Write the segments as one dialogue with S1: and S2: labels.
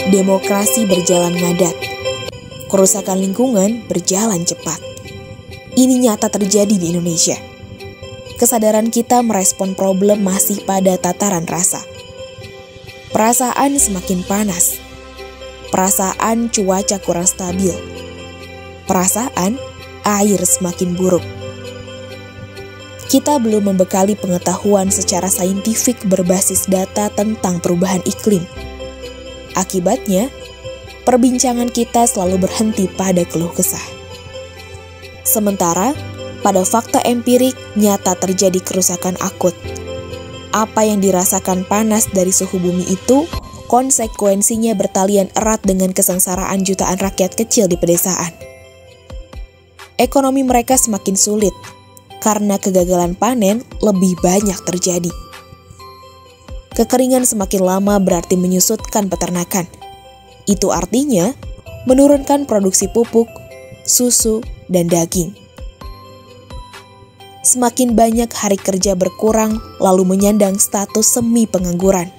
S1: demokrasi berjalan ngadat, kerusakan lingkungan berjalan cepat. Ini nyata terjadi di Indonesia. Kesadaran kita merespon problem masih pada tataran rasa. Perasaan semakin panas. Perasaan cuaca kurang stabil. Perasaan air semakin buruk. Kita belum membekali pengetahuan secara saintifik berbasis data tentang perubahan iklim. Akibatnya, perbincangan kita selalu berhenti pada keluh kesah. Sementara, pada fakta empirik nyata terjadi kerusakan akut. Apa yang dirasakan panas dari suhu bumi itu, konsekuensinya bertalian erat dengan kesengsaraan jutaan rakyat kecil di pedesaan. Ekonomi mereka semakin sulit, karena kegagalan panen lebih banyak terjadi. Kekeringan semakin lama berarti menyusutkan peternakan. Itu artinya menurunkan produksi pupuk, susu, dan daging. Semakin banyak hari kerja berkurang lalu menyandang status semi pengangguran.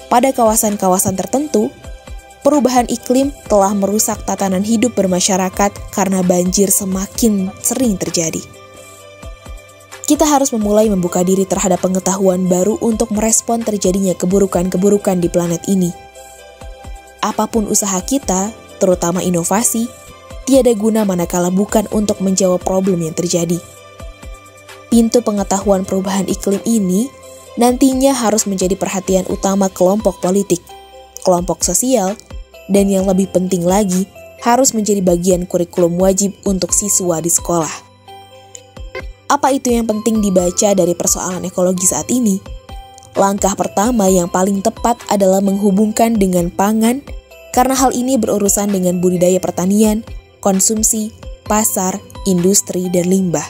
S1: Pada kawasan-kawasan tertentu, perubahan iklim telah merusak tatanan hidup bermasyarakat karena banjir semakin sering terjadi. Kita harus memulai membuka diri terhadap pengetahuan baru untuk merespon terjadinya keburukan-keburukan di planet ini. Apapun usaha kita, terutama inovasi, tiada guna manakala bukan untuk menjawab problem yang terjadi. Pintu pengetahuan perubahan iklim ini nantinya harus menjadi perhatian utama kelompok politik, kelompok sosial, dan yang lebih penting lagi, harus menjadi bagian kurikulum wajib untuk siswa di sekolah. Apa itu yang penting dibaca dari persoalan ekologi saat ini? Langkah pertama yang paling tepat adalah menghubungkan dengan pangan, karena hal ini berurusan dengan budidaya pertanian, konsumsi, pasar, industri, dan limbah.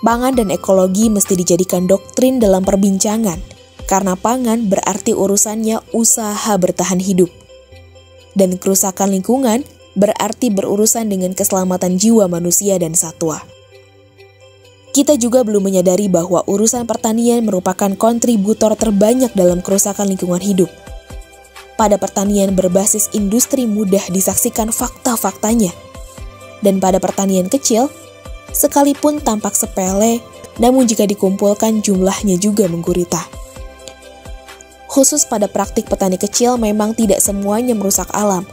S1: Pangan dan ekologi mesti dijadikan doktrin dalam perbincangan, karena pangan berarti urusannya usaha bertahan hidup. Dan kerusakan lingkungan berarti berurusan dengan keselamatan jiwa manusia dan satwa. Kita juga belum menyadari bahwa urusan pertanian merupakan kontributor terbanyak dalam kerusakan lingkungan hidup. Pada pertanian berbasis industri mudah disaksikan fakta-faktanya. Dan pada pertanian kecil, sekalipun tampak sepele, namun jika dikumpulkan jumlahnya juga menggurita. Khusus pada praktik petani kecil memang tidak semuanya merusak alam.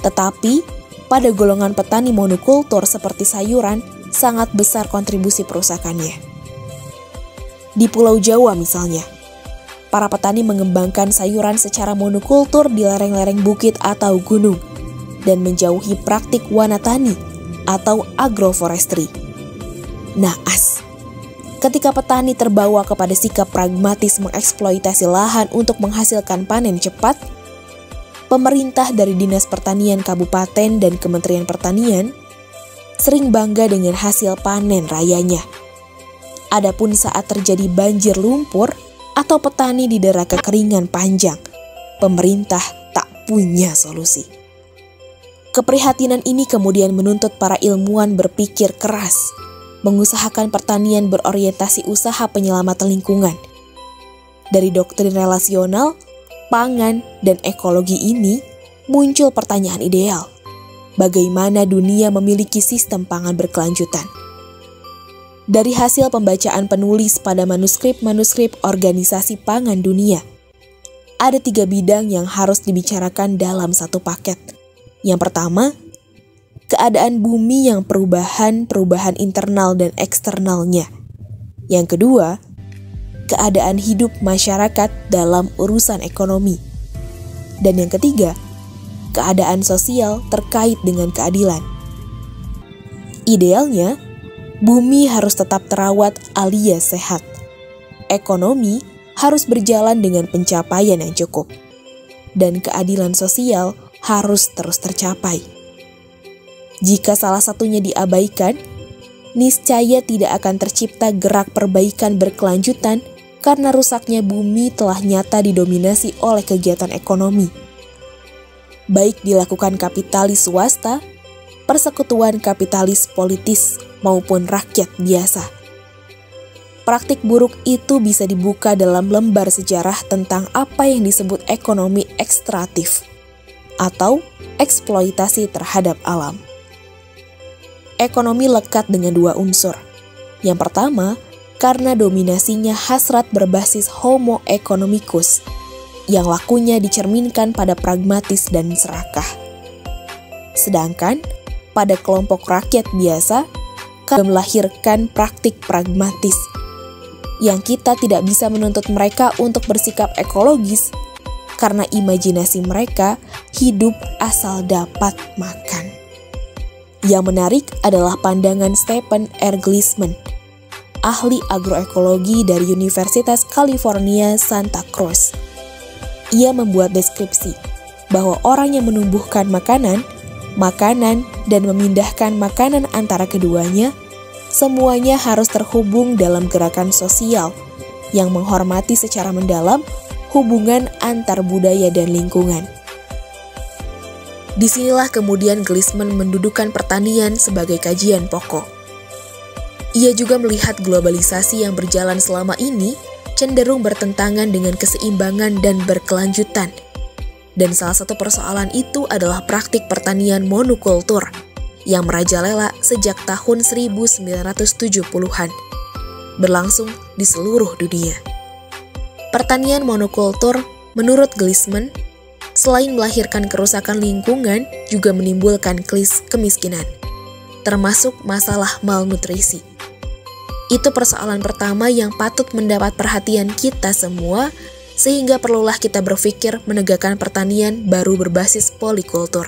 S1: Tetapi, pada golongan petani monokultur seperti sayuran, sangat besar kontribusi perusakannya. Di Pulau Jawa misalnya, para petani mengembangkan sayuran secara monokultur di lereng-lereng bukit atau gunung, dan menjauhi praktik wanatani atau agroforestry. Naas, ketika petani terbawa kepada sikap pragmatis mengeksploitasi lahan untuk menghasilkan panen cepat, pemerintah dari Dinas Pertanian Kabupaten dan Kementerian Pertanian sering bangga dengan hasil panen rayanya. Adapun saat terjadi banjir lumpur atau petani didera kekeringan panjang, pemerintah tak punya solusi. Keprihatinan ini kemudian menuntut para ilmuwan berpikir keras, mengusahakan pertanian berorientasi usaha penyelamatan lingkungan. Dari doktrin relasional, pangan, dan ekologi ini muncul pertanyaan ideal. Bagaimana dunia memiliki sistem pangan berkelanjutan? Dari hasil pembacaan penulis pada manuskrip-manuskrip Organisasi Pangan Dunia, ada 3 bidang yang harus dibicarakan dalam satu paket. Yang pertama, keadaan bumi yang perubahan internal dan eksternalnya. Yang kedua, keadaan hidup masyarakat dalam urusan ekonomi. Dan yang ketiga, keadaan sosial terkait dengan keadilan. Idealnya, bumi harus tetap terawat alias sehat. Ekonomi harus berjalan dengan pencapaian yang cukup. Dan keadilan sosial harus terus tercapai. Jika salah satunya diabaikan, niscaya tidak akan tercipta gerak perbaikan berkelanjutan karena rusaknya bumi telah nyata didominasi oleh kegiatan ekonomi. Baik dilakukan kapitalis swasta, persekutuan kapitalis politis, maupun rakyat biasa. praktik buruk itu bisa dibuka dalam lembar sejarah tentang apa yang disebut ekonomi ekstraktif atau eksploitasi terhadap alam. Ekonomi lekat dengan dua unsur. Yang pertama, karena dominasinya hasrat berbasis homo economicus, yang lakunya dicerminkan pada pragmatis dan serakah. Sedangkan, pada kelompok rakyat biasa, melahirkan praktik pragmatis, yang kita tidak bisa menuntut mereka untuk bersikap ekologis, karena imajinasi mereka hidup asal dapat makan. Yang menarik adalah pandangan Stephen R. Gleason, ahli agroekologi dari Universitas California, Santa Cruz. Ia membuat deskripsi bahwa orang yang menumbuhkan makanan, dan memindahkan makanan antara keduanya, semuanya harus terhubung dalam gerakan sosial yang menghormati secara mendalam hubungan antar budaya dan lingkungan. Disinilah kemudian Gleason mendudukan pertanian sebagai kajian pokok. Ia juga melihat globalisasi yang berjalan selama ini cenderung bertentangan dengan keseimbangan dan berkelanjutan. Dan salah satu persoalan itu adalah praktik pertanian monokultur yang merajalela sejak tahun 1970-an, berlangsung di seluruh dunia. Pertanian monokultur, menurut Gleason, selain melahirkan kerusakan lingkungan, juga menimbulkan kemiskinan, termasuk masalah malnutrisi. Itu persoalan pertama yang patut mendapat perhatian kita semua, sehingga perlulah kita berpikir menegakkan pertanian baru berbasis polikultur.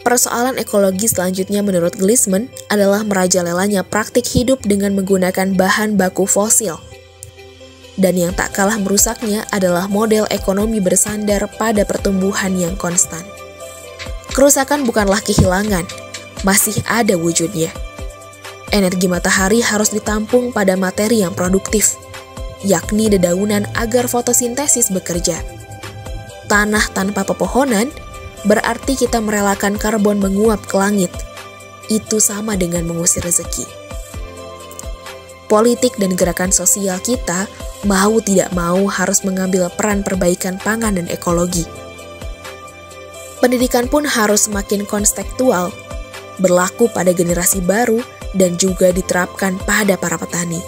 S1: Persoalan ekologi selanjutnya menurut Gleason adalah merajalelanya praktik hidup dengan menggunakan bahan baku fosil. Dan yang tak kalah merusaknya adalah model ekonomi bersandar pada pertumbuhan yang konstan. Kerusakan bukanlah kehilangan, masih ada wujudnya. Energi matahari harus ditampung pada materi yang produktif, yakni dedaunan agar fotosintesis bekerja. Tanah tanpa pepohonan berarti kita merelakan karbon menguap ke langit. Itu sama dengan mengusir rezeki. Politik dan gerakan sosial kita mau tidak mau harus mengambil peran perbaikan pangan dan ekologi. Pendidikan pun harus semakin kontekstual, berlaku pada generasi baru dan juga diterapkan pada para petani.